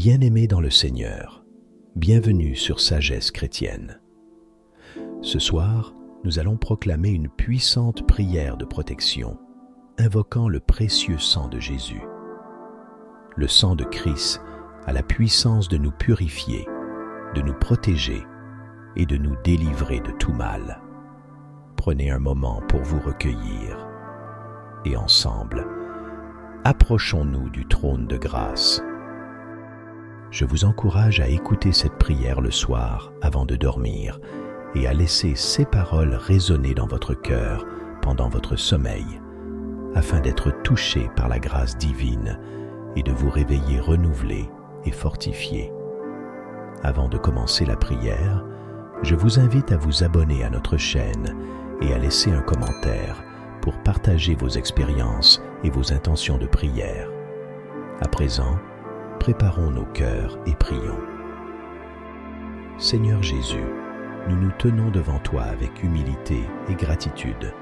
Bien-aimés dans le Seigneur, bienvenue sur Sagesse chrétienne. Ce soir, nous allons proclamer une puissante prière de protection, invoquant le précieux sang de Jésus. Le sang de Christ a la puissance de nous purifier, de nous protéger et de nous délivrer de tout mal. Prenez un moment pour vous recueillir et ensemble, approchons-nous du trône de grâce. Je vous encourage à écouter cette prière le soir avant de dormir et à laisser ces paroles résonner dans votre cœur pendant votre sommeil, afin d'être touché par la grâce divine et de vous réveiller renouvelé et fortifié. Avant de commencer la prière, je vous invite à vous abonner à notre chaîne et à laisser un commentaire pour partager vos expériences et vos intentions de prière. À présent, préparons nos cœurs et prions. Seigneur Jésus, nous nous tenons devant toi avec humilité et gratitude,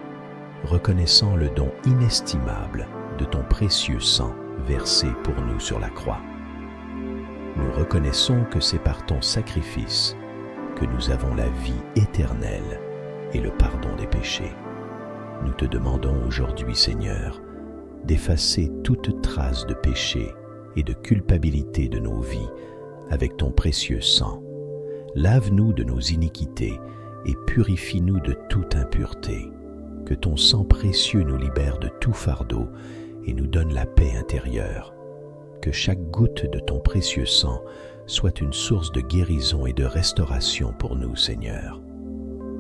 reconnaissant le don inestimable de ton précieux sang versé pour nous sur la croix. Nous reconnaissons que c'est par ton sacrifice que nous avons la vie éternelle et le pardon des péchés. Nous te demandons aujourd'hui, Seigneur, d'effacer toute trace de péché et de culpabilité de nos vies avec ton précieux sang. Lave-nous de nos iniquités et purifie-nous de toute impureté. Que ton sang précieux nous libère de tout fardeau et nous donne la paix intérieure. Que chaque goutte de ton précieux sang soit une source de guérison et de restauration pour nous, Seigneur.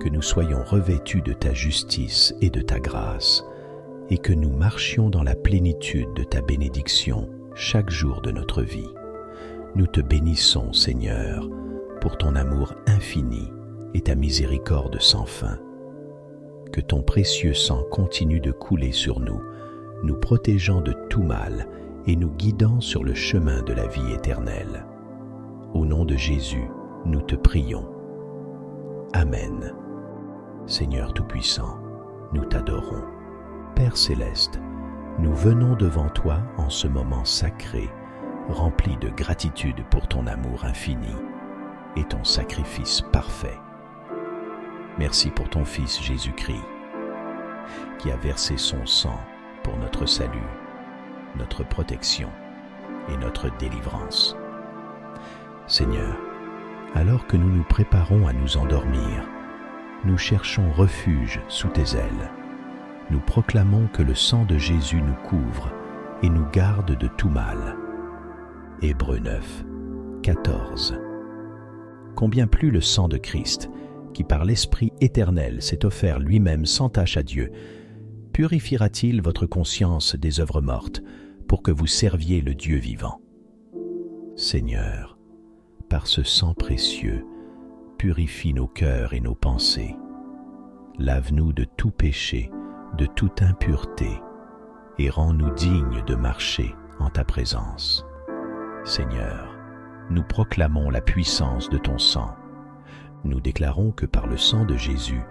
Que nous soyons revêtus de ta justice et de ta grâce, et que nous marchions dans la plénitude de ta bénédiction chaque jour de notre vie. Nous te bénissons, Seigneur, pour ton amour infini et ta miséricorde sans fin. Que ton précieux sang continue de couler sur nous, nous protégeant de tout mal et nous guidant sur le chemin de la vie éternelle. Au nom de Jésus, nous te prions. Amen. Seigneur Tout-Puissant, nous t'adorons. Père Céleste, nous venons devant toi en ce moment sacré, rempli de gratitude pour ton amour infini et ton sacrifice parfait. Merci pour ton Fils Jésus-Christ, qui a versé son sang pour notre salut, notre protection et notre délivrance. Seigneur, alors que nous nous préparons à nous endormir, nous cherchons refuge sous tes ailes. Nous proclamons que le sang de Jésus nous couvre et nous garde de tout mal. Hébreux 9, 14. Combien plus le sang de Christ, qui par l'Esprit éternel s'est offert lui-même sans tache à Dieu, purifiera-t-il votre conscience des œuvres mortes pour que vous serviez le Dieu vivant? Seigneur, par ce sang précieux, purifie nos cœurs et nos pensées. Lave-nous de tout péché, de toute impureté, et rends-nous dignes de marcher en ta présence. Seigneur, nous proclamons la puissance de ton sang. Nous déclarons que par le sang de Jésus,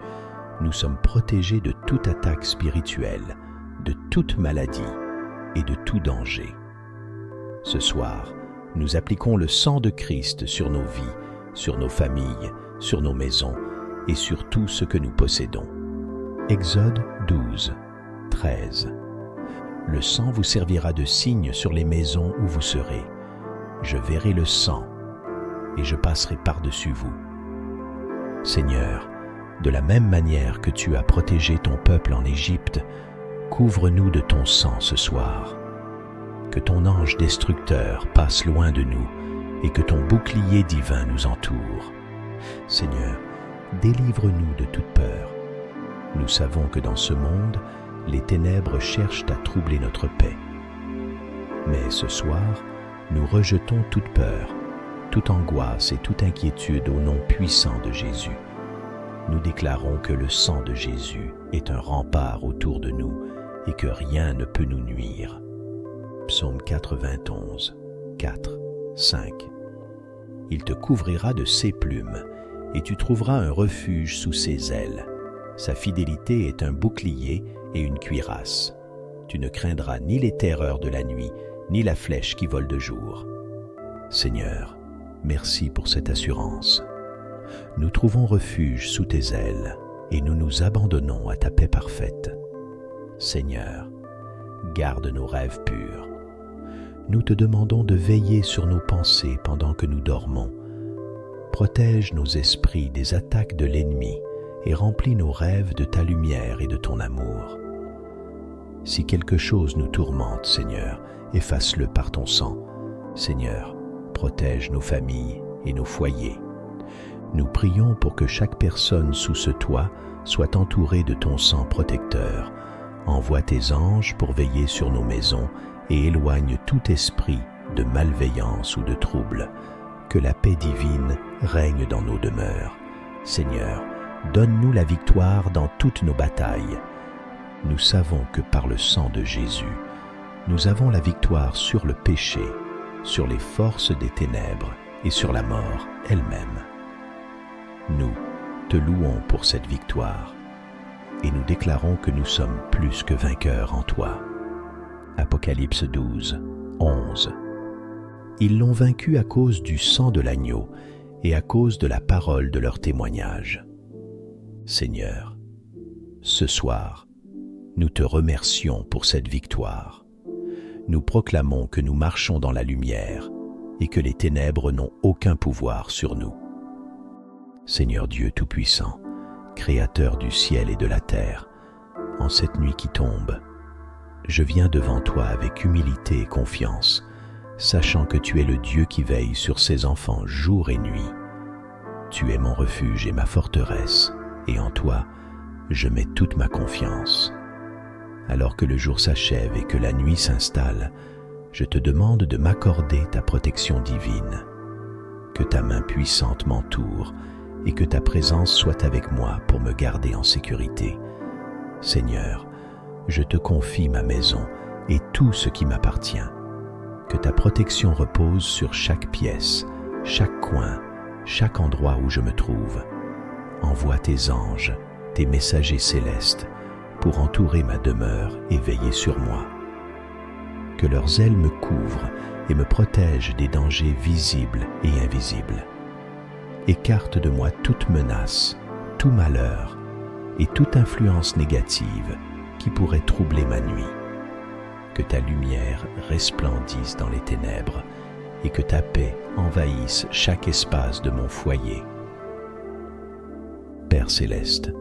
nous sommes protégés de toute attaque spirituelle, de toute maladie et de tout danger. Ce soir, nous appliquons le sang de Christ sur nos vies, sur nos familles, sur nos maisons et sur tout ce que nous possédons. Exode 12, 13. Le sang vous servira de signe sur les maisons où vous serez. Je verrai le sang et je passerai par-dessus vous. Seigneur, de la même manière que tu as protégé ton peuple en Égypte, couvre-nous de ton sang ce soir. Que ton ange destructeur passe loin de nous et que ton bouclier divin nous entoure. Seigneur, délivre-nous de toute peur. Nous savons que dans ce monde, les ténèbres cherchent à troubler notre paix. Mais ce soir, nous rejetons toute peur, toute angoisse et toute inquiétude au nom puissant de Jésus. Nous déclarons que le sang de Jésus est un rempart autour de nous et que rien ne peut nous nuire. Psaume 91, 4, 5. Il te couvrira de ses plumes et tu trouveras un refuge sous ses ailes. Sa fidélité est un bouclier et une cuirasse. Tu ne craindras ni les terreurs de la nuit, ni la flèche qui vole de jour. Seigneur, merci pour cette assurance. Nous trouvons refuge sous tes ailes et nous nous abandonnons à ta paix parfaite. Seigneur, garde nos rêves purs. Nous te demandons de veiller sur nos pensées pendant que nous dormons. Protège nos esprits des attaques de l'ennemi et remplis nos rêves de ta lumière et de ton amour. Si quelque chose nous tourmente, Seigneur, efface-le par ton sang. Seigneur, protège nos familles et nos foyers. Nous prions pour que chaque personne sous ce toit soit entourée de ton sang protecteur. Envoie tes anges pour veiller sur nos maisons et éloigne tout esprit de malveillance ou de trouble. Que la paix divine règne dans nos demeures. Seigneur, donne-nous la victoire dans toutes nos batailles. Nous savons que par le sang de Jésus, nous avons la victoire sur le péché, sur les forces des ténèbres et sur la mort elle-même. Nous te louons pour cette victoire et nous déclarons que nous sommes plus que vainqueurs en toi. Apocalypse 12, 11. Ils l'ont vaincu à cause du sang de l'agneau et à cause de la parole de leur témoignage. Seigneur, ce soir, nous te remercions pour cette victoire. Nous proclamons que nous marchons dans la lumière et que les ténèbres n'ont aucun pouvoir sur nous. Seigneur Dieu Tout-Puissant, Créateur du ciel et de la terre, en cette nuit qui tombe, je viens devant toi avec humilité et confiance, sachant que tu es le Dieu qui veille sur ses enfants jour et nuit. Tu es mon refuge et ma forteresse, et en toi, je mets toute ma confiance. Alors que le jour s'achève et que la nuit s'installe, je te demande de m'accorder ta protection divine. Que ta main puissante m'entoure et que ta présence soit avec moi pour me garder en sécurité. Seigneur, je te confie ma maison et tout ce qui m'appartient. Que ta protection repose sur chaque pièce, chaque coin, chaque endroit où je me trouve. Envoie tes anges, tes messagers célestes, pour entourer ma demeure et veiller sur moi. Que leurs ailes me couvrent et me protègent des dangers visibles et invisibles. Écarte de moi toute menace, tout malheur et toute influence négative qui pourrait troubler ma nuit. Que ta lumière resplendisse dans les ténèbres et que ta paix envahisse chaque espace de mon foyer. Père céleste,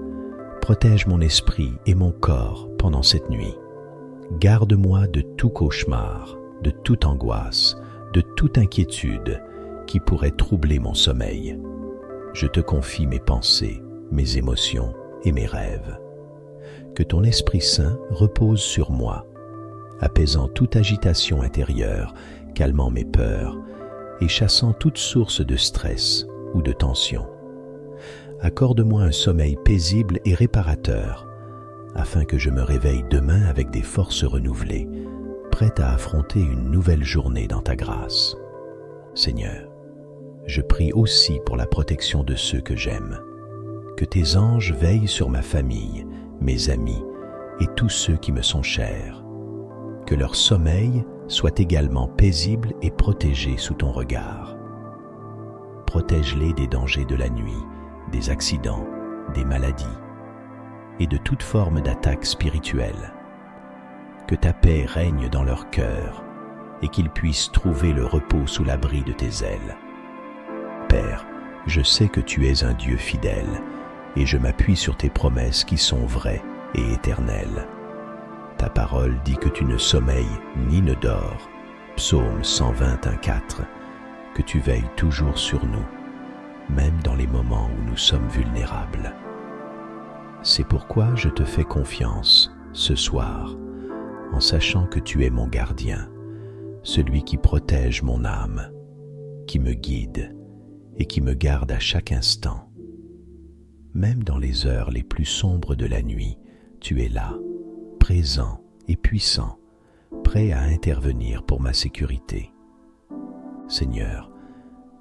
protège mon esprit et mon corps pendant cette nuit. Garde-moi de tout cauchemar, de toute angoisse, de toute inquiétude qui pourrait troubler mon sommeil. Je te confie mes pensées, mes émotions et mes rêves. Que ton Esprit Saint repose sur moi, apaisant toute agitation intérieure, calmant mes peurs et chassant toute source de stress ou de tension. Accorde-moi un sommeil paisible et réparateur, afin que je me réveille demain avec des forces renouvelées, prête à affronter une nouvelle journée dans ta grâce. Seigneur, je prie aussi pour la protection de ceux que j'aime. Que tes anges veillent sur ma famille, mes amis et tous ceux qui me sont chers. Que leur sommeil soit également paisible et protégé sous ton regard. Protège-les des dangers de la nuit, des accidents, des maladies et de toute forme d'attaque spirituelle. Que ta paix règne dans leur cœur et qu'ils puissent trouver le repos sous l'abri de tes ailes. Père, je sais que tu es un Dieu fidèle et je m'appuie sur tes promesses qui sont vraies et éternelles. Ta parole dit que tu ne sommeilles ni ne dors, Psaume 121:4, que tu veilles toujours sur nous, même dans les moments où nous sommes vulnérables. C'est pourquoi je te fais confiance ce soir, en sachant que tu es mon gardien, celui qui protège mon âme, qui me guide et qui me garde à chaque instant. Même dans les heures les plus sombres de la nuit, tu es là, présent et puissant, prêt à intervenir pour ma sécurité. Seigneur,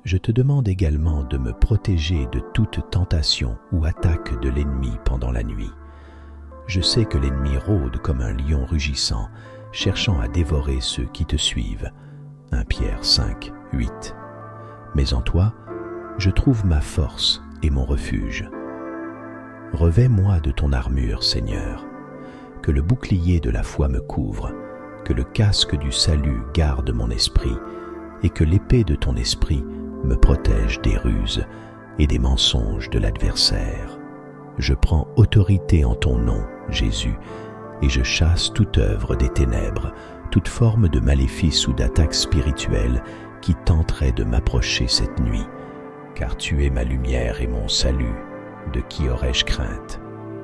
je te demande également de me protéger de toute tentation ou attaque de l'ennemi pendant la nuit. Je sais que l'ennemi rôde comme un lion rugissant, cherchant à dévorer ceux qui te suivent. 1 Pierre 5, 8. mais en toi, je trouve ma force et mon refuge. Revêts-moi de ton armure, Seigneur, que le bouclier de la foi me couvre, que le casque du salut garde mon esprit, et que l'épée de ton esprit me protège des ruses et des mensonges de l'adversaire. Je prends autorité en ton nom, Jésus, et je chasse toute œuvre des ténèbres, toute forme de maléfice ou d'attaque spirituelle qui tenterait de m'approcher cette nuit, car tu es ma lumière et mon salut. De qui aurais-je crainte?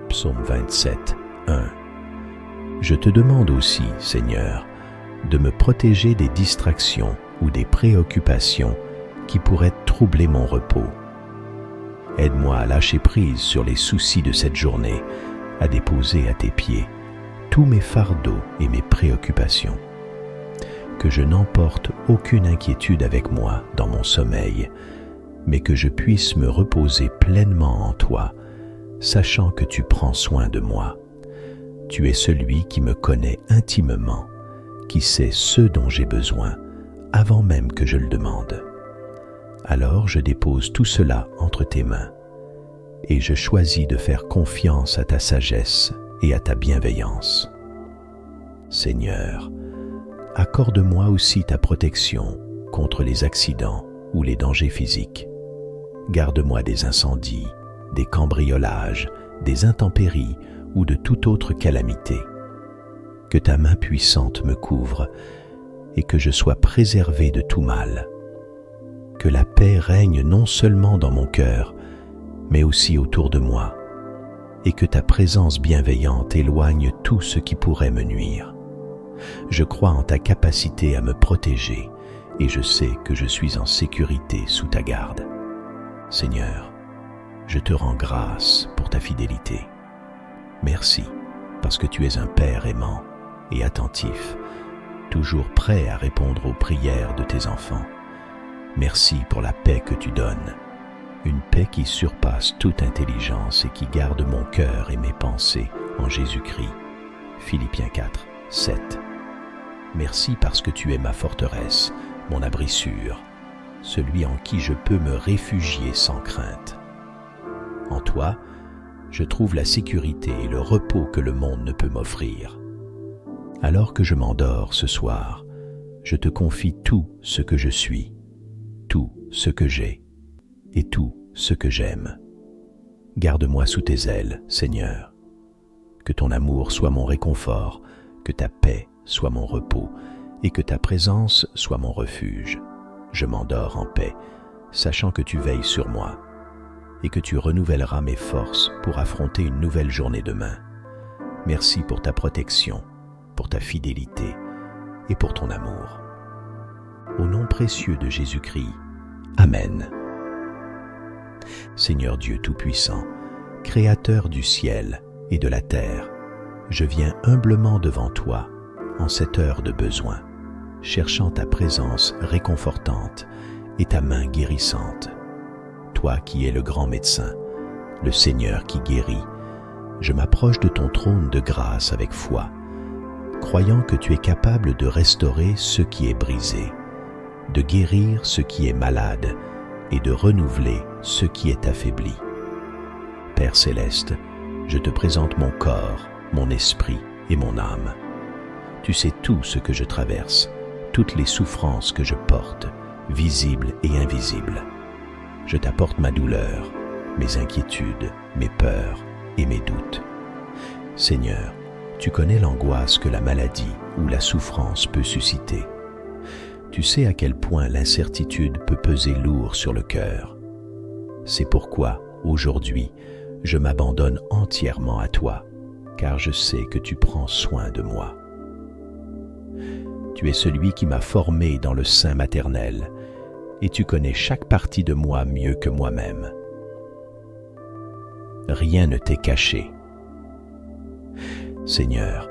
Psaume 27, 1. Je te demande aussi, Seigneur, de me protéger des distractions ou des préoccupations qui pourraient troubler mon repos. Aide-moi à lâcher prise sur les soucis de cette journée, à déposer à tes pieds tous mes fardeaux et mes préoccupations. Que je n'emporte aucune inquiétude avec moi dans mon sommeil, mais que je puisse me reposer pleinement en toi, sachant que tu prends soin de moi. Tu es celui qui me connaît intimement, qui sait ce dont j'ai besoin, avant même que je le demande. Alors je dépose tout cela entre tes mains, et je choisis de faire confiance à ta sagesse et à ta bienveillance. Seigneur, accorde-moi aussi ta protection contre les accidents ou les dangers physiques. Garde-moi des incendies, des cambriolages, des intempéries ou de toute autre calamité. Que ta main puissante me couvre et que je sois préservé de tout mal. Que la paix règne non seulement dans mon cœur, mais aussi autour de moi, et que ta présence bienveillante éloigne tout ce qui pourrait me nuire. Je crois en ta capacité à me protéger et je sais que je suis en sécurité sous ta garde. Seigneur, je te rends grâce pour ta fidélité. Merci parce que tu es un Père aimant et attentif, toujours prêt à répondre aux prières de tes enfants. Merci pour la paix que tu donnes, une paix qui surpasse toute intelligence et qui garde mon cœur et mes pensées en Jésus-Christ. Philippiens 4, 7. Merci parce que tu es ma forteresse, mon abri sûr, celui en qui je peux me réfugier sans crainte. En toi, je trouve la sécurité et le repos que le monde ne peut m'offrir. Alors que je m'endors ce soir, je te confie tout ce que je suis, tout ce que j'ai et tout ce que j'aime. Garde-moi sous tes ailes, Seigneur. Que ton amour soit mon réconfort, que ta paix soit mon repos et que ta présence soit mon refuge. Je m'endors en paix, sachant que tu veilles sur moi et que tu renouvelleras mes forces pour affronter une nouvelle journée demain. Merci pour ta protection, pour ta fidélité et pour ton amour. Au nom précieux de Jésus-Christ, Amen. Seigneur Dieu Tout-Puissant, Créateur du ciel et de la terre, je viens humblement devant toi en cette heure de besoin, cherchant ta présence réconfortante et ta main guérissante. Toi qui es le grand médecin, le Seigneur qui guérit, je m'approche de ton trône de grâce avec foi, croyant que tu es capable de restaurer ce qui est brisé, de guérir ce qui est malade et de renouveler ce qui est affaibli. Père céleste, je te présente mon corps, mon esprit et mon âme. Tu sais tout ce que je traverse, toutes les souffrances que je porte, visibles et invisibles. Je t'apporte ma douleur, mes inquiétudes, mes peurs et mes doutes. Seigneur, tu connais l'angoisse que la maladie ou la souffrance peut susciter. Tu sais à quel point l'incertitude peut peser lourd sur le cœur. C'est pourquoi, aujourd'hui, je m'abandonne entièrement à toi, car je sais que tu prends soin de moi. Tu es celui qui m'a formé dans le sein maternel, et tu connais chaque partie de moi mieux que moi-même. Rien ne t'est caché. Seigneur,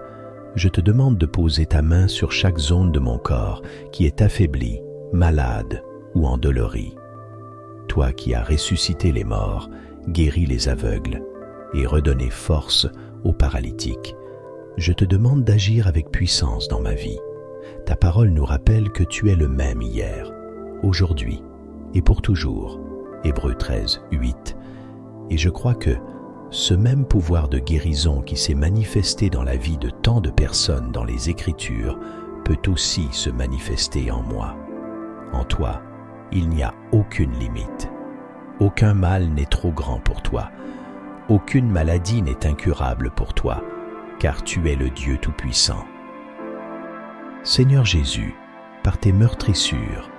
je te demande de poser ta main sur chaque zone de mon corps qui est affaiblie, malade ou endolorie. Toi qui as ressuscité les morts, guéri les aveugles et redonné force aux paralytiques, je te demande d'agir avec puissance dans ma vie. Ta parole nous rappelle que tu es le même hier, aujourd'hui et pour toujours. Hébreux 13, 8. Et je crois que ce même pouvoir de guérison qui s'est manifesté dans la vie de tant de personnes dans les Écritures peut aussi se manifester en moi. En toi, il n'y a aucune limite. Aucun mal n'est trop grand pour toi. Aucune maladie n'est incurable pour toi, car tu es le Dieu Tout-Puissant. Seigneur Jésus, par tes meurtrissures,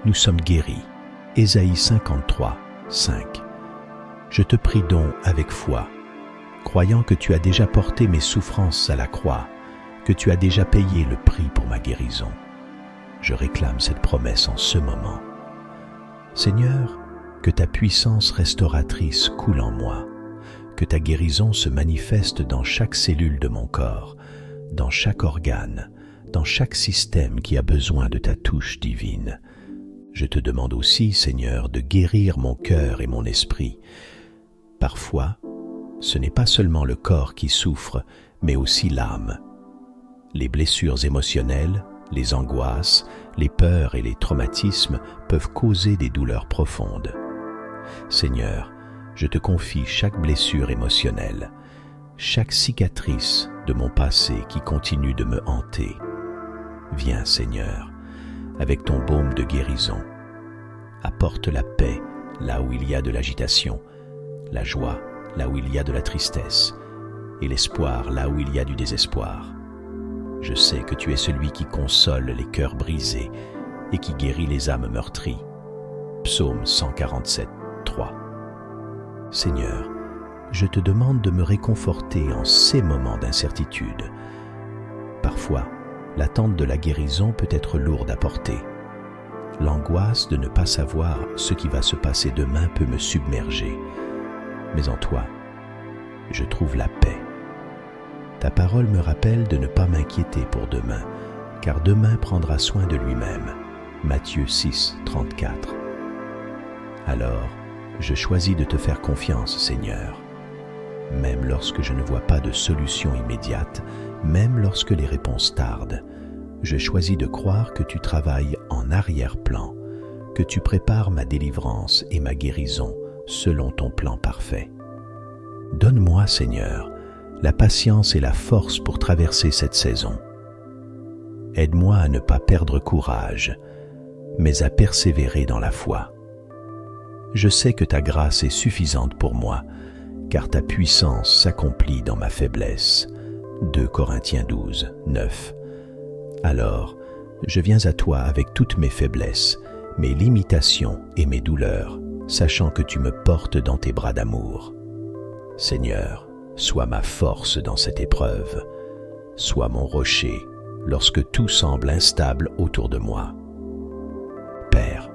nous sommes guéris. Ésaïe 53, 5. Je te prie donc avec foi, croyant que tu as déjà porté mes souffrances à la croix, que tu as déjà payé le prix pour ma guérison. Je réclame cette promesse en ce moment. Seigneur, que ta puissance restauratrice coule en moi, que ta guérison se manifeste dans chaque cellule de mon corps, dans chaque organe, dans chaque système qui a besoin de ta touche divine. Je te demande aussi, Seigneur, de guérir mon cœur et mon esprit. Parfois, ce n'est pas seulement le corps qui souffre, mais aussi l'âme. Les blessures émotionnelles, les angoisses, les peurs et les traumatismes peuvent causer des douleurs profondes. Seigneur, je te confie chaque blessure émotionnelle, chaque cicatrice de mon passé qui continue de me hanter. Viens, Seigneur, avec ton baume de guérison. Apporte la paix là où il y a de l'agitation, la joie là où il y a de la tristesse, et l'espoir là où il y a du désespoir. Je sais que tu es celui qui console les cœurs brisés et qui guérit les âmes meurtries. Psaume 147, 3. Seigneur, je te demande de me réconforter en ces moments d'incertitude. Parfois, l'attente de la guérison peut être lourde à porter. L'angoisse de ne pas savoir ce qui va se passer demain peut me submerger. Mais en toi, je trouve la paix. Ta parole me rappelle de ne pas m'inquiéter pour demain, car demain prendra soin de lui-même. Matthieu 6, 34. Alors, je choisis de te faire confiance, Seigneur. Même lorsque je ne vois pas de solution immédiate, même lorsque les réponses tardent, je choisis de croire que tu travailles en arrière-plan, que tu prépares ma délivrance et ma guérison selon ton plan parfait. Donne-moi, Seigneur, la patience et la force pour traverser cette saison. Aide-moi à ne pas perdre courage, mais à persévérer dans la foi. Je sais que ta grâce est suffisante pour moi, car ta puissance s'accomplit dans ma faiblesse. 2 Corinthiens 12, 9. Alors, je viens à toi avec toutes mes faiblesses, mes limitations et mes douleurs, sachant que tu me portes dans tes bras d'amour. Seigneur, sois ma force dans cette épreuve, sois mon rocher lorsque tout semble instable autour de moi. Père,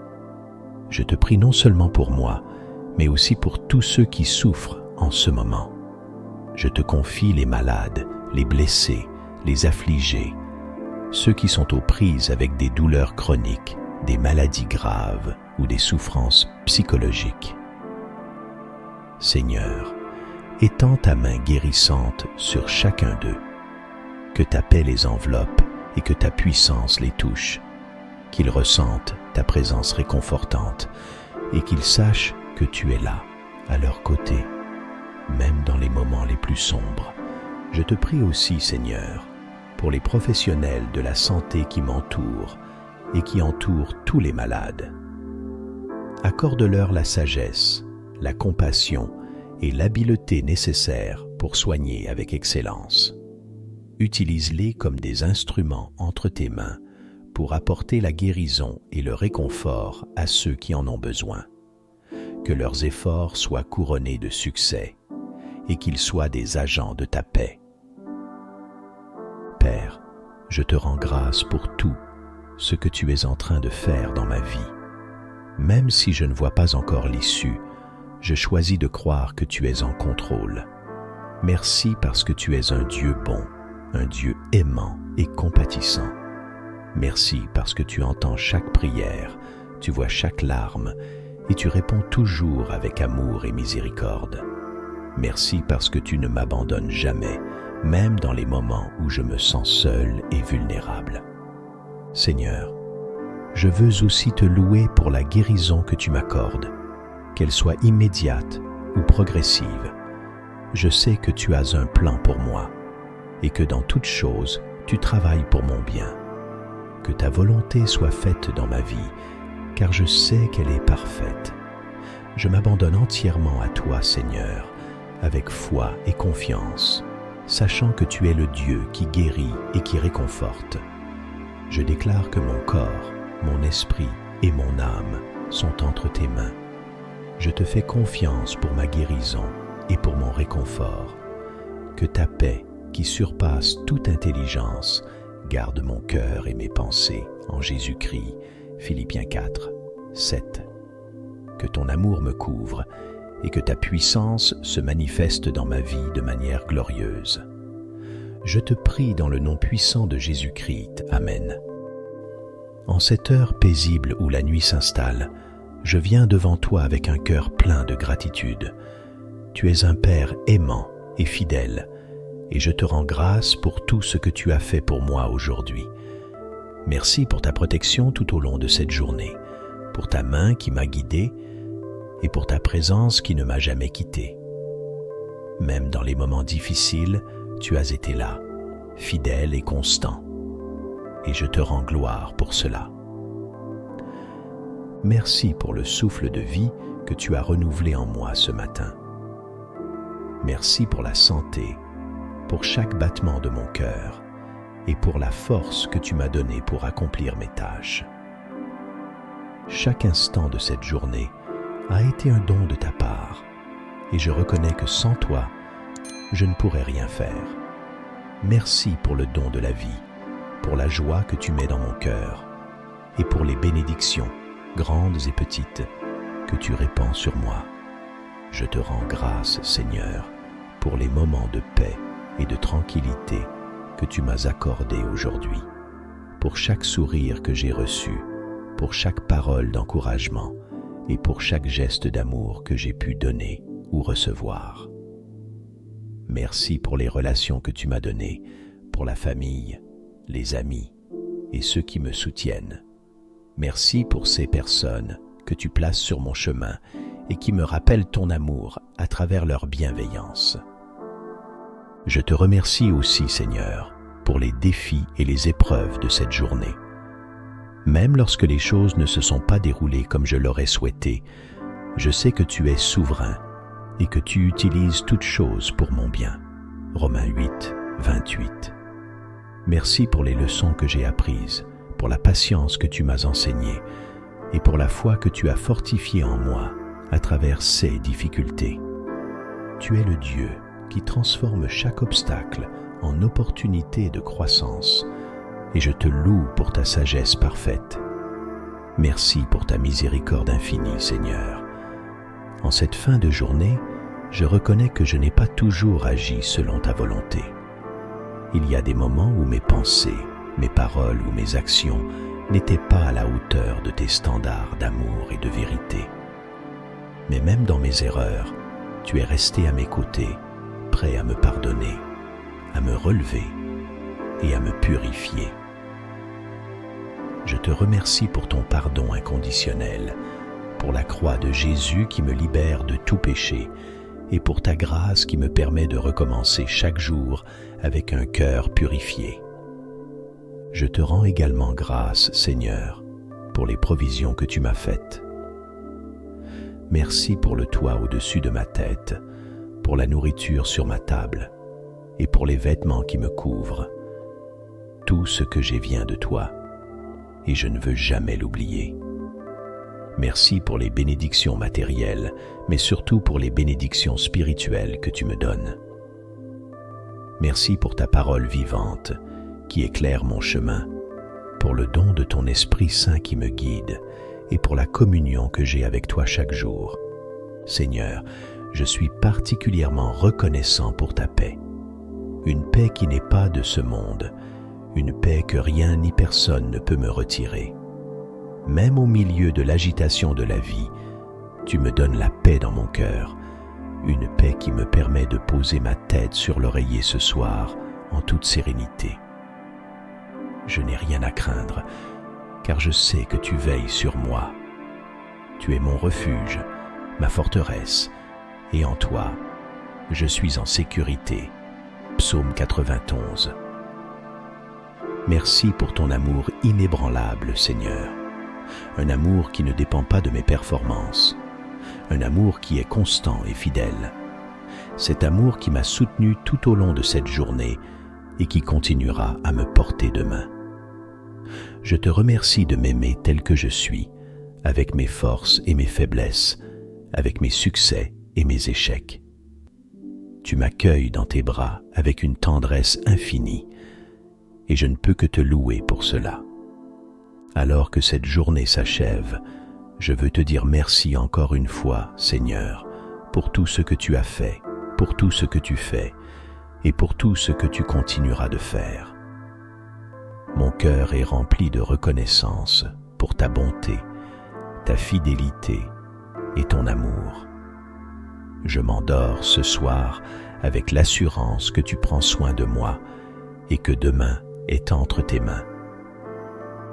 je te prie non seulement pour moi, mais aussi pour tous ceux qui souffrent en ce moment. Je te confie les malades, les blessés, les affligés, ceux qui sont aux prises avec des douleurs chroniques, des maladies graves ou des souffrances psychologiques. Seigneur, étends ta main guérissante sur chacun d'eux, que ta paix les enveloppe et que ta puissance les touche, qu'ils ressentent ta présence réconfortante et qu'ils sachent que tu es là, à leur côté, même dans les moments les plus sombres. Je te prie aussi, Seigneur, pour les professionnels de la santé qui m'entourent et qui entourent tous les malades. Accorde-leur la sagesse, la compassion et l'habileté nécessaires pour soigner avec excellence. Utilise-les comme des instruments entre tes mains pour apporter la guérison et le réconfort à ceux qui en ont besoin. Que leurs efforts soient couronnés de succès et qu'ils soient des agents de ta paix. Père, je te rends grâce pour tout ce que tu es en train de faire dans ma vie. Même si je ne vois pas encore l'issue, je choisis de croire que tu es en contrôle. Merci parce que tu es un Dieu bon, un Dieu aimant et compatissant. Merci parce que tu entends chaque prière, tu vois chaque larme et tu réponds toujours avec amour et miséricorde. Merci parce que tu ne m'abandonnes jamais, même dans les moments où je me sens seul et vulnérable. Seigneur, je veux aussi te louer pour la guérison que tu m'accordes, qu'elle soit immédiate ou progressive. Je sais que tu as un plan pour moi et que dans toute chose, tu travailles pour mon bien. Que ta volonté soit faite dans ma vie, car je sais qu'elle est parfaite. Je m'abandonne entièrement à toi, Seigneur, avec foi et confiance, sachant que tu es le Dieu qui guérit et qui réconforte. Je déclare que mon corps, mon esprit et mon âme sont entre tes mains. Je te fais confiance pour ma guérison et pour mon réconfort. Que ta paix, qui surpasse toute intelligence, garde mon cœur et mes pensées en Jésus-Christ. Philippiens 4, 7. Que ton amour me couvre et que ta puissance se manifeste dans ma vie de manière glorieuse. Je te prie dans le nom puissant de Jésus-Christ. Amen. En cette heure paisible où la nuit s'installe, je viens devant toi avec un cœur plein de gratitude. Tu es un Père aimant et fidèle, et je te rends grâce pour tout ce que tu as fait pour moi aujourd'hui. Merci pour ta protection tout au long de cette journée, pour ta main qui m'a guidé et pour ta présence qui ne m'a jamais quitté. Même dans les moments difficiles, tu as été là, fidèle et constant, et je te rends gloire pour cela. Merci pour le souffle de vie que tu as renouvelé en moi ce matin. Merci pour la santé, pour chaque battement de mon cœur et pour la force que tu m'as donnée pour accomplir mes tâches. Chaque instant de cette journée a été un don de ta part et je reconnais que sans toi, je ne pourrais rien faire. Merci pour le don de la vie, pour la joie que tu mets dans mon cœur et pour les bénédictions, grandes et petites, que tu répands sur moi. Je te rends grâce, Seigneur, pour les moments de paix et de tranquillité que tu m'as accordés aujourd'hui, pour chaque sourire que j'ai reçu, pour chaque parole d'encouragement et pour chaque geste d'amour que j'ai pu donner ou recevoir. Merci pour les relations que tu m'as données, pour la famille, les amis et ceux qui me soutiennent. Merci pour ces personnes que tu places sur mon chemin et qui me rappellent ton amour à travers leur bienveillance. Je te remercie aussi, Seigneur, pour les défis et les épreuves de cette journée. Même lorsque les choses ne se sont pas déroulées comme je l'aurais souhaité, je sais que tu es souverain et que tu utilises toutes choses pour mon bien. Romains 8, 28. Merci pour les leçons que j'ai apprises, pour la patience que tu m'as enseignée et pour la foi que tu as fortifiée en moi à travers ces difficultés. Tu es le Dieu qui transforme chaque obstacle en opportunité de croissance, et je te loue pour ta sagesse parfaite. Merci pour ta miséricorde infinie, Seigneur. En cette fin de journée, je reconnais que je n'ai pas toujours agi selon ta volonté. Il y a des moments où mes pensées, mes paroles ou mes actions n'étaient pas à la hauteur de tes standards d'amour et de vérité. Mais même dans mes erreurs, tu es resté à mes côtés, prêt à me pardonner, à me relever et à me purifier. Je te remercie pour ton pardon inconditionnel, pour la croix de Jésus qui me libère de tout péché et pour ta grâce qui me permet de recommencer chaque jour avec un cœur purifié. Je te rends également grâce, Seigneur, pour les provisions que tu m'as faites. Merci pour le toit au-dessus de ma tête, pour la nourriture sur ma table et pour les vêtements qui me couvrent. Tout ce que j'ai vient de toi, et je ne veux jamais l'oublier. Merci pour les bénédictions matérielles, mais surtout pour les bénédictions spirituelles que tu me donnes. Merci pour ta parole vivante qui éclaire mon chemin, pour le don de ton Esprit Saint qui me guide et pour la communion que j'ai avec toi chaque jour. Seigneur, je suis particulièrement reconnaissant pour ta paix. Une paix qui n'est pas de ce monde, une paix que rien ni personne ne peut me retirer. Même au milieu de l'agitation de la vie, tu me donnes la paix dans mon cœur, une paix qui me permet de poser ma tête sur l'oreiller ce soir en toute sérénité. Je n'ai rien à craindre, car je sais que tu veilles sur moi. Tu es mon refuge, ma forteresse, et en toi, je suis en sécurité. Psaume 91. Merci pour ton amour inébranlable, Seigneur. Un amour qui ne dépend pas de mes performances. Un amour qui est constant et fidèle. Cet amour qui m'a soutenu tout au long de cette journée et qui continuera à me porter demain. Je te remercie de m'aimer tel que je suis, avec mes forces et mes faiblesses, avec mes succès et mes échecs. Tu m'accueilles dans tes bras avec une tendresse infinie, et je ne peux que te louer pour cela. Alors que cette journée s'achève, je veux te dire merci encore une fois, Seigneur, pour tout ce que tu as fait, pour tout ce que tu fais, et pour tout ce que tu continueras de faire. Mon cœur est rempli de reconnaissance pour ta bonté, ta fidélité et ton amour. Je m'endors ce soir avec l'assurance que tu prends soin de moi et que demain est entre tes mains.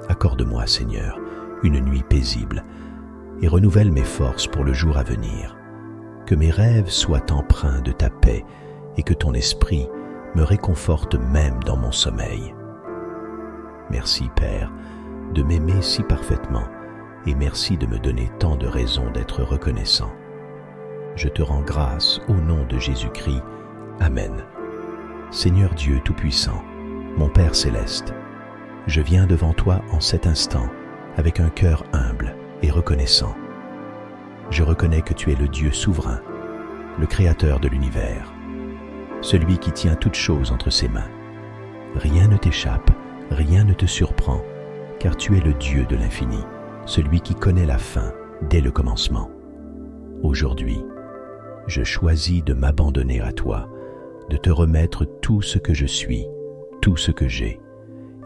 Accorde-moi, Seigneur, une nuit paisible et renouvelle mes forces pour le jour à venir. Que mes rêves soient empreints de ta paix et que ton esprit me réconforte même dans mon sommeil. Merci, Père, de m'aimer si parfaitement et merci de me donner tant de raisons d'être reconnaissant. Je te rends grâce au nom de Jésus-Christ. Amen. Seigneur Dieu Tout-Puissant, mon Père Céleste, je viens devant toi en cet instant avec un cœur humble et reconnaissant. Je reconnais que tu es le Dieu souverain, le Créateur de l'univers, celui qui tient toutes choses entre ses mains. Rien ne t'échappe, rien ne te surprend, car tu es le Dieu de l'infini, celui qui connaît la fin dès le commencement. Aujourd'hui, je choisis de m'abandonner à toi, de te remettre tout ce que je suis, tout ce que j'ai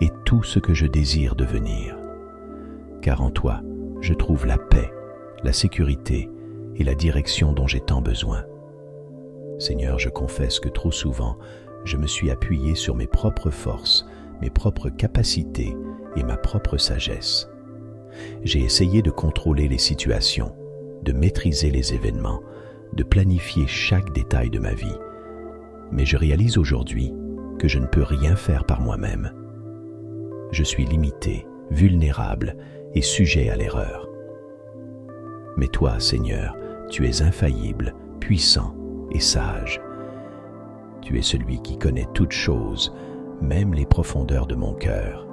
et tout ce que je désire devenir. Car en toi, je trouve la paix, la sécurité et la direction dont j'ai tant besoin. Seigneur, je confesse que trop souvent, je me suis appuyé sur mes propres forces, mes propres capacités et ma propre sagesse. J'ai essayé de contrôler les situations, de maîtriser les événements, de planifier chaque détail de ma vie. Mais je réalise aujourd'hui que je ne peux rien faire par moi-même. Je suis limité, vulnérable et sujet à l'erreur. Mais toi, Seigneur, tu es infaillible, puissant et sage. Tu es celui qui connaît toutes choses, même les profondeurs de mon cœur.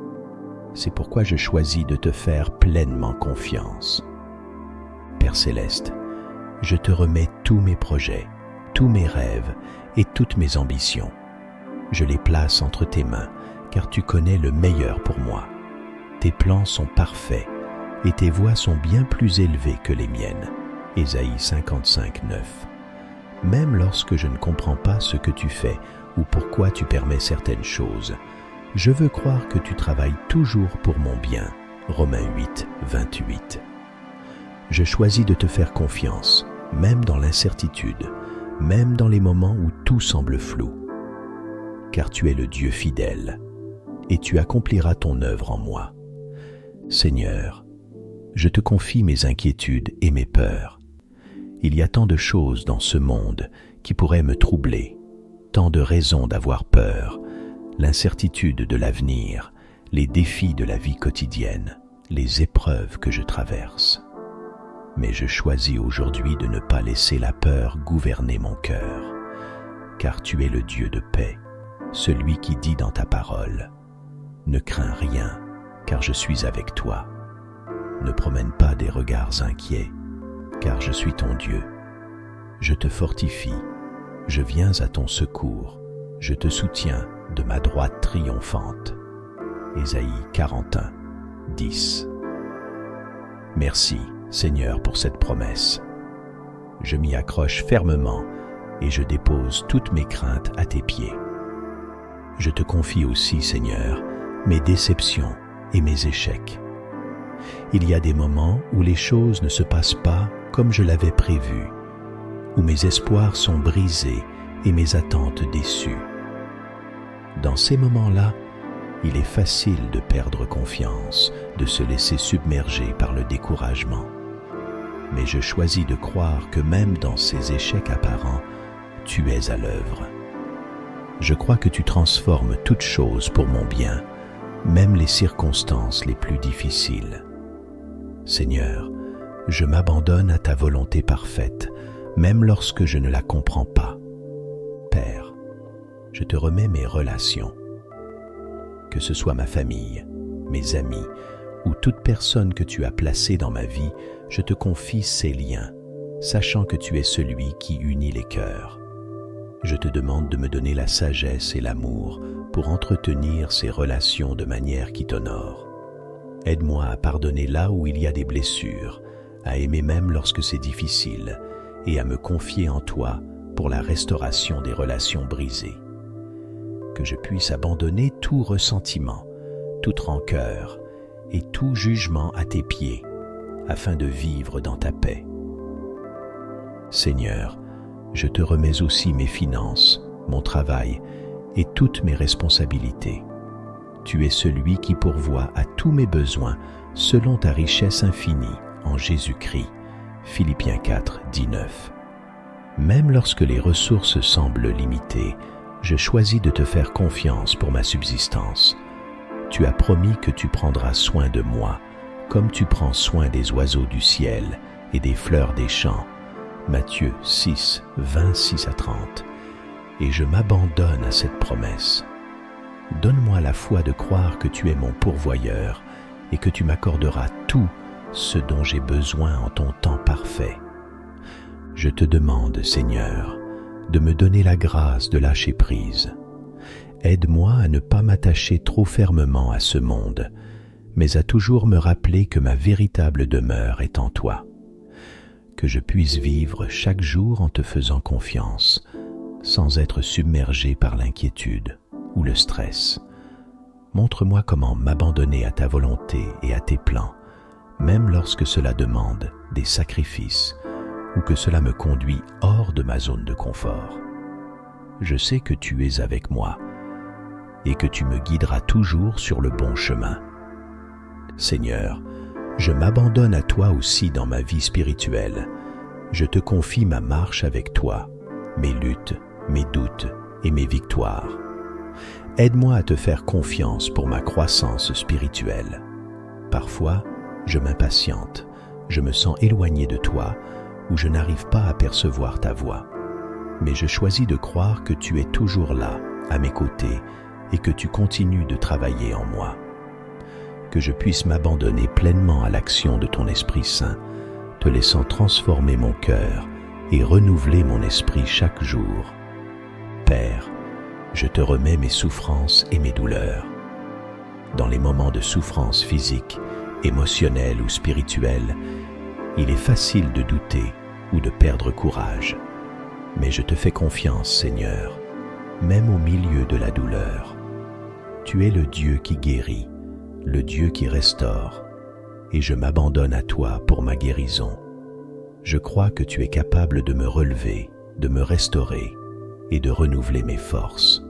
C'est pourquoi je choisis de te faire pleinement confiance. Père Céleste, je te remets tous mes projets, tous mes rêves et toutes mes ambitions. Je les place entre tes mains, car tu connais le meilleur pour moi. Tes plans sont parfaits et tes voies sont bien plus élevées que les miennes. Ésaïe 55, 9. Même lorsque je ne comprends pas ce que tu fais ou pourquoi tu permets certaines choses, je veux croire que tu travailles toujours pour mon bien. Romains 8, 28. Je choisis de te faire confiance, même dans l'incertitude, même dans les moments où tout semble flou. Car tu es le Dieu fidèle, et tu accompliras ton œuvre en moi. Seigneur, je te confie mes inquiétudes et mes peurs. Il y a tant de choses dans ce monde qui pourraient me troubler, tant de raisons d'avoir peur, l'incertitude de l'avenir, les défis de la vie quotidienne, les épreuves que je traverse. Mais je choisis aujourd'hui de ne pas laisser la peur gouverner mon cœur, car tu es le Dieu de paix, celui qui dit dans ta parole « Ne crains rien, car je suis avec toi. Ne promène pas des regards inquiets, car je suis ton Dieu. Je te fortifie, je viens à ton secours, je te soutiens de ma droite triomphante. » Ésaïe 41, 10. Merci, Seigneur, pour cette promesse. Je m'y accroche fermement et je dépose toutes mes craintes à tes pieds. Je te confie aussi, Seigneur, mes déceptions et mes échecs. Il y a des moments où les choses ne se passent pas comme je l'avais prévu, où mes espoirs sont brisés et mes attentes déçues. Dans ces moments-là, Il est facile de perdre confiance, de se laisser submerger par le découragement. Mais je choisis de croire que même dans ces échecs apparents, tu es à l'œuvre. Je crois que tu transformes toutes choses pour mon bien, même les circonstances les plus difficiles. Seigneur, je m'abandonne à ta volonté parfaite, même lorsque je ne la comprends pas. Père, je te remets mes relations. Que ce soit ma famille, mes amis ou toute personne que tu as placée dans ma vie, je te confie ces liens, sachant que tu es celui qui unit les cœurs. Je te demande de me donner la sagesse et l'amour pour entretenir ces relations de manière qui t'honore. Aide-moi à pardonner là où il y a des blessures, à aimer même lorsque c'est difficile et à me confier en toi pour la restauration des relations brisées. Que je puisse abandonner tout ressentiment, toute rancœur et tout jugement à tes pieds, afin de vivre dans ta paix. Seigneur, je te remets aussi mes finances, mon travail et toutes mes responsabilités. Tu es celui qui pourvoit à tous mes besoins selon ta richesse infinie en Jésus-Christ. Philippiens 4, 19. Même lorsque les ressources semblent limitées, je choisis de te faire confiance pour ma subsistance. Tu as promis que tu prendras soin de moi, comme tu prends soin des oiseaux du ciel et des fleurs des champs. Matthieu 6, 26 à 30. Et je m'abandonne à cette promesse. Donne-moi la foi de croire que tu es mon pourvoyeur et que tu m'accorderas tout ce dont j'ai besoin en ton temps parfait. Je te demande, Seigneur, de me donner la grâce de lâcher prise. Aide-moi à ne pas m'attacher trop fermement à ce monde, mais à toujours me rappeler que ma véritable demeure est en toi. Que je puisse vivre chaque jour en te faisant confiance, sans être submergé par l'inquiétude ou le stress. Montre-moi comment m'abandonner à ta volonté et à tes plans, même lorsque cela demande des sacrifices ou que cela me conduit hors de ma zone de confort. Je sais que tu es avec moi et que tu me guideras toujours sur le bon chemin. Seigneur, je m'abandonne à toi aussi dans ma vie spirituelle. Je te confie ma marche avec toi, mes luttes, mes doutes et mes victoires. Aide-moi à te faire confiance pour ma croissance spirituelle. Parfois, je m'impatiente, je me sens éloigné de toi ou je n'arrive pas à percevoir ta voix. Mais je choisis de croire que tu es toujours là, à mes côtés, et que tu continues de travailler en moi. Que je puisse m'abandonner pleinement à l'action de ton Esprit Saint, te laissant transformer mon cœur et renouveler mon esprit chaque jour. Père, je te remets mes souffrances et mes douleurs. Dans les moments de souffrance physique, émotionnelle ou spirituelle, il est facile de douter ou de perdre courage. Mais je te fais confiance, Seigneur, même au milieu de la douleur. Tu es le Dieu qui guérit, le Dieu qui restaure, et je m'abandonne à toi pour ma guérison. Je crois que tu es capable de me relever, de me restaurer et de renouveler mes forces.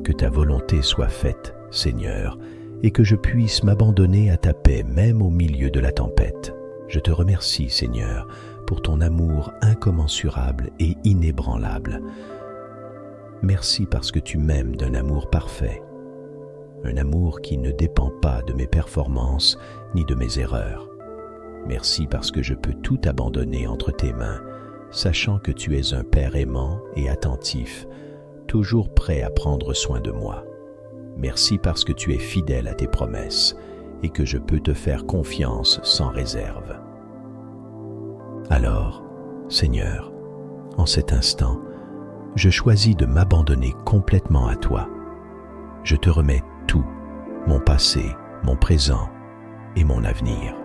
Que ta volonté soit faite, Seigneur, et que je puisse m'abandonner à ta paix même au milieu de la tempête. Je te remercie, Seigneur, pour ton amour incommensurable et inébranlable. Merci parce que tu m'aimes d'un amour parfait, un amour qui ne dépend pas de mes performances ni de mes erreurs. Merci parce que je peux tout abandonner entre tes mains, sachant que tu es un Père aimant et attentif, toujours prêt à prendre soin de moi. Merci parce que tu es fidèle à tes promesses et que je peux te faire confiance sans réserve. Alors, Seigneur, en cet instant, je choisis de m'abandonner complètement à toi. Je te remets tout, mon passé, mon présent et mon avenir.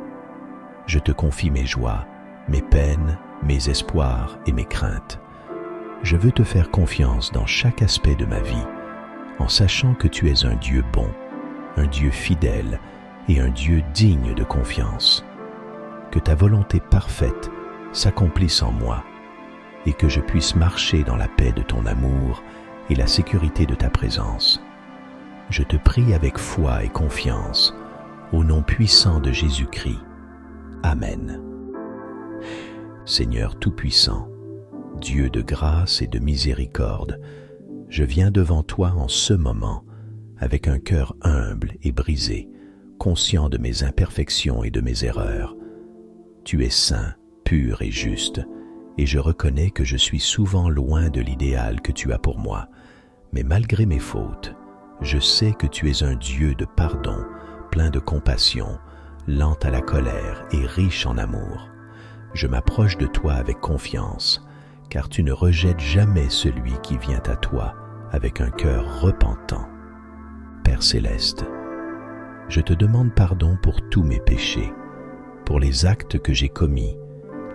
Je te confie mes joies, mes peines, mes espoirs et mes craintes. Je veux te faire confiance dans chaque aspect de ma vie, en sachant que tu es un Dieu bon, un Dieu fidèle et un Dieu digne de confiance. Que ta volonté parfaite s'accomplisse en moi et que je puisse marcher dans la paix de ton amour et la sécurité de ta présence. Je te prie avec foi et confiance, au nom puissant de Jésus-Christ. Amen. Seigneur Tout-Puissant, Dieu de grâce et de miséricorde, je viens devant toi en ce moment avec un cœur humble et brisé, conscient de mes imperfections et de mes erreurs. Tu es saint, pur et juste, et je reconnais que je suis souvent loin de l'idéal que tu as pour moi, mais malgré mes fautes, je sais que tu es un Dieu de pardon, plein de compassion, lent à la colère et riche en amour. Je m'approche de toi avec confiance, car tu ne rejettes jamais celui qui vient à toi avec un cœur repentant. Père céleste, je te demande pardon pour tous mes péchés, pour les actes que j'ai commis,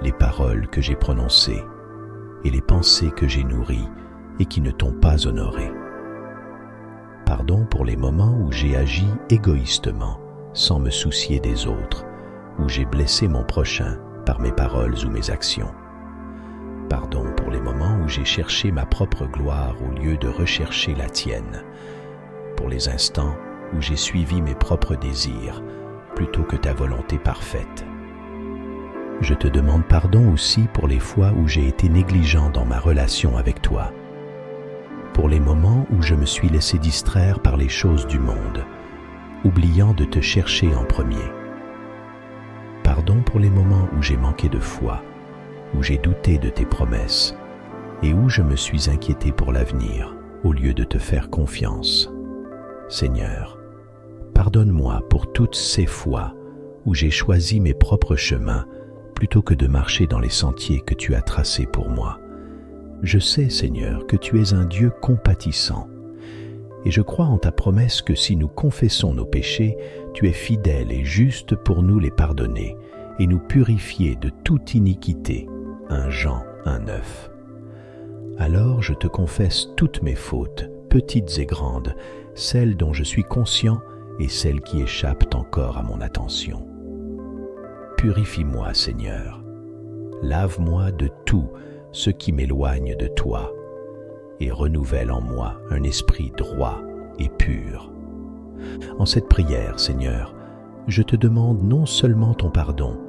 les paroles que j'ai prononcées et les pensées que j'ai nourries et qui ne t'ont pas honoré. Pardon pour les moments où j'ai agi égoïstement, sans me soucier des autres, où j'ai blessé mon prochain par mes paroles ou mes actions. Pardon pour les moments où j'ai cherché ma propre gloire au lieu de rechercher la tienne, pour les instants où j'ai suivi mes propres désirs plutôt que ta volonté parfaite. Je te demande pardon aussi pour les fois où j'ai été négligent dans ma relation avec toi, pour les moments où je me suis laissé distraire par les choses du monde, oubliant de te chercher en premier. Pardon pour les moments où j'ai manqué de foi, où j'ai douté de tes promesses et où je me suis inquiété pour l'avenir au lieu de te faire confiance. Seigneur, pardonne-moi pour toutes ces fois où j'ai choisi mes propres chemins plutôt que de marcher dans les sentiers que tu as tracés pour moi. Je sais, Seigneur, que tu es un Dieu compatissant, et je crois en ta promesse que si nous confessons nos péchés, tu es fidèle et juste pour nous les pardonner et nous purifier de toute iniquité. 1 Jean 1,9. Alors je te confesse toutes mes fautes, petites et grandes, celles dont je suis conscient et celles qui échappent encore à mon attention. Purifie-moi, Seigneur. Lave-moi de tout ce qui m'éloigne de toi et renouvelle en moi un esprit droit et pur. En cette prière, Seigneur, je te demande non seulement ton pardon,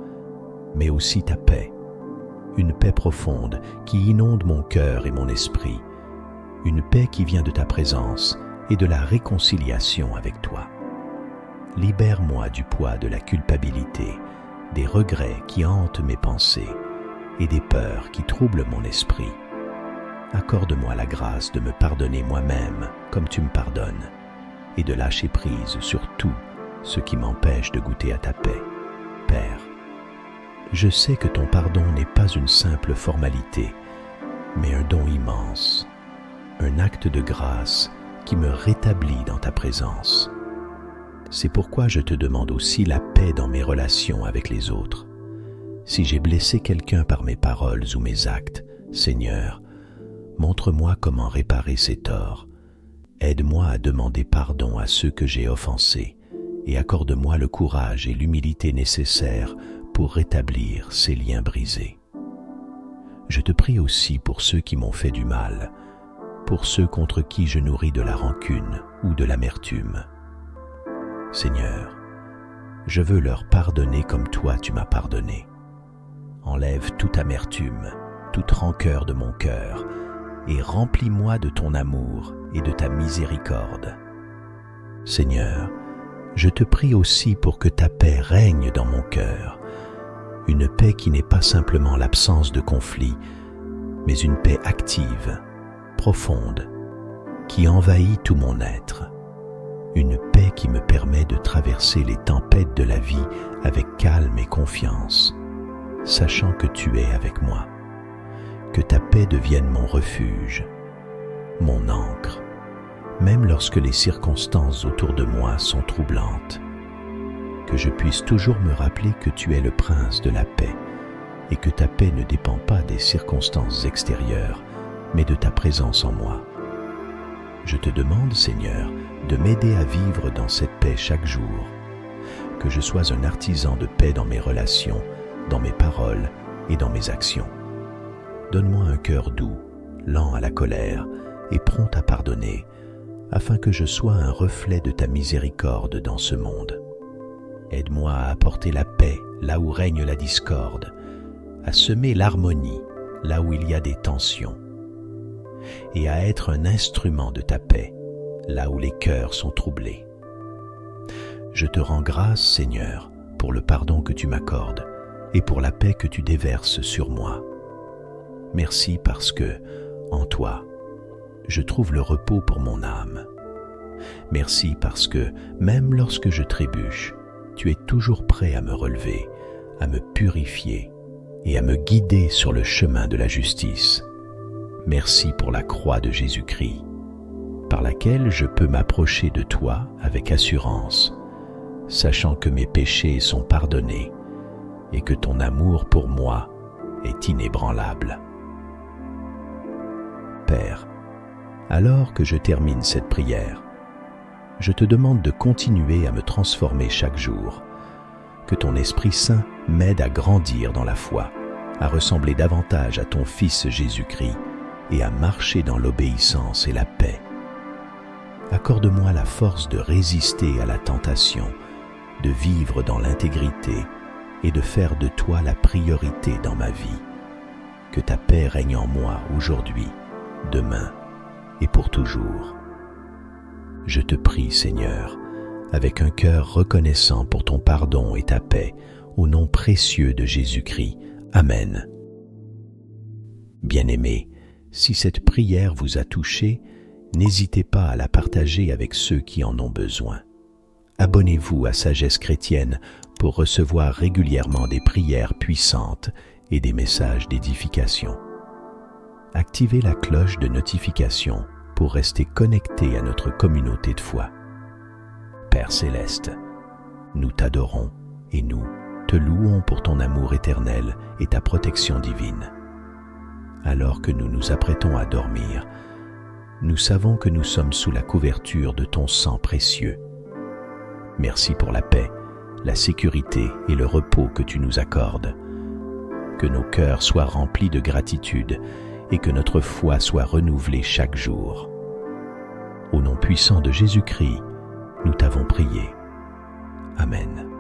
mais aussi ta paix, une paix profonde qui inonde mon cœur et mon esprit, une paix qui vient de ta présence et de la réconciliation avec toi. Libère-moi du poids de la culpabilité, des regrets qui hantent mes pensées et des peurs qui troublent mon esprit. Accorde-moi la grâce de me pardonner moi-même comme tu me pardonnes et de lâcher prise sur tout ce qui m'empêche de goûter à ta paix. Père, je sais que ton pardon n'est pas une simple formalité, mais un don immense, un acte de grâce qui me rétablit dans ta présence. C'est pourquoi je te demande aussi la paix dans mes relations avec les autres. Si j'ai blessé quelqu'un par mes paroles ou mes actes, Seigneur, montre-moi comment réparer ces torts. Aide-moi à demander pardon à ceux que j'ai offensés et accorde-moi le courage et l'humilité nécessaires pour rétablir ces liens brisés. Je te prie aussi pour ceux qui m'ont fait du mal, pour ceux contre qui je nourris de la rancune ou de l'amertume. Seigneur, je veux leur pardonner comme toi tu m'as pardonné. Enlève toute amertume, toute rancœur de mon cœur et remplis-moi de ton amour et de ta miséricorde. Seigneur, je te prie aussi pour que ta paix règne dans mon cœur, une paix qui n'est pas simplement l'absence de conflit, mais une paix active, profonde, qui envahit tout mon être, une paix qui me permet de traverser les tempêtes de la vie avec calme et confiance, sachant que tu es avec moi. Que ta paix devienne mon refuge, mon ancre, même lorsque les circonstances autour de moi sont troublantes. Que je puisse toujours me rappeler que tu es le prince de la paix et que ta paix ne dépend pas des circonstances extérieures, mais de ta présence en moi. Je te demande, Seigneur, de m'aider à vivre dans cette paix chaque jour, que je sois un artisan de paix dans mes relations, dans mes paroles et dans mes actions. Donne-moi un cœur doux, lent à la colère et prompt à pardonner, afin que je sois un reflet de ta miséricorde dans ce monde. Aide-moi à apporter la paix là où règne la discorde, à semer l'harmonie là où il y a des tensions, et à être un instrument de ta paix là où les cœurs sont troublés. Je te rends grâce, Seigneur, pour le pardon que tu m'accordes et pour la paix que tu déverses sur moi. Merci parce que, en toi, je trouve le repos pour mon âme. Merci parce que, même lorsque je trébuche, tu es toujours prêt à me relever, à me purifier et à me guider sur le chemin de la justice. Merci pour la croix de Jésus-Christ, par laquelle je peux m'approcher de toi avec assurance, sachant que mes péchés sont pardonnés et que ton amour pour moi est inébranlable. Père, alors que je termine cette prière, je te demande de continuer à me transformer chaque jour, que ton Esprit Saint m'aide à grandir dans la foi, à ressembler davantage à ton Fils Jésus-Christ et à marcher dans l'obéissance et la paix. Accorde-moi la force de résister à la tentation, de vivre dans l'intégrité et de faire de toi la priorité dans ma vie. Que ta paix règne en moi aujourd'hui, demain et pour toujours. Je te prie, Seigneur, avec un cœur reconnaissant pour ton pardon et ta paix, au nom précieux de Jésus-Christ. Amen. Bien-aimés, si cette prière vous a touché, n'hésitez pas à la partager avec ceux qui en ont besoin. Abonnez-vous à Sagesse Chrétienne pour recevoir régulièrement des prières puissantes et des messages d'édification. Activez la cloche de notification pour rester connecté à notre communauté de foi. Père Céleste, nous t'adorons et nous te louons pour ton amour éternel et ta protection divine. Alors que nous nous apprêtons à dormir, nous savons que nous sommes sous la couverture de ton sang précieux. Merci pour la paix, la sécurité et le repos que tu nous accordes. Que nos cœurs soient remplis de gratitude et que notre foi soit renouvelée chaque jour. Au nom puissant de Jésus-Christ, nous t'avons prié. Amen.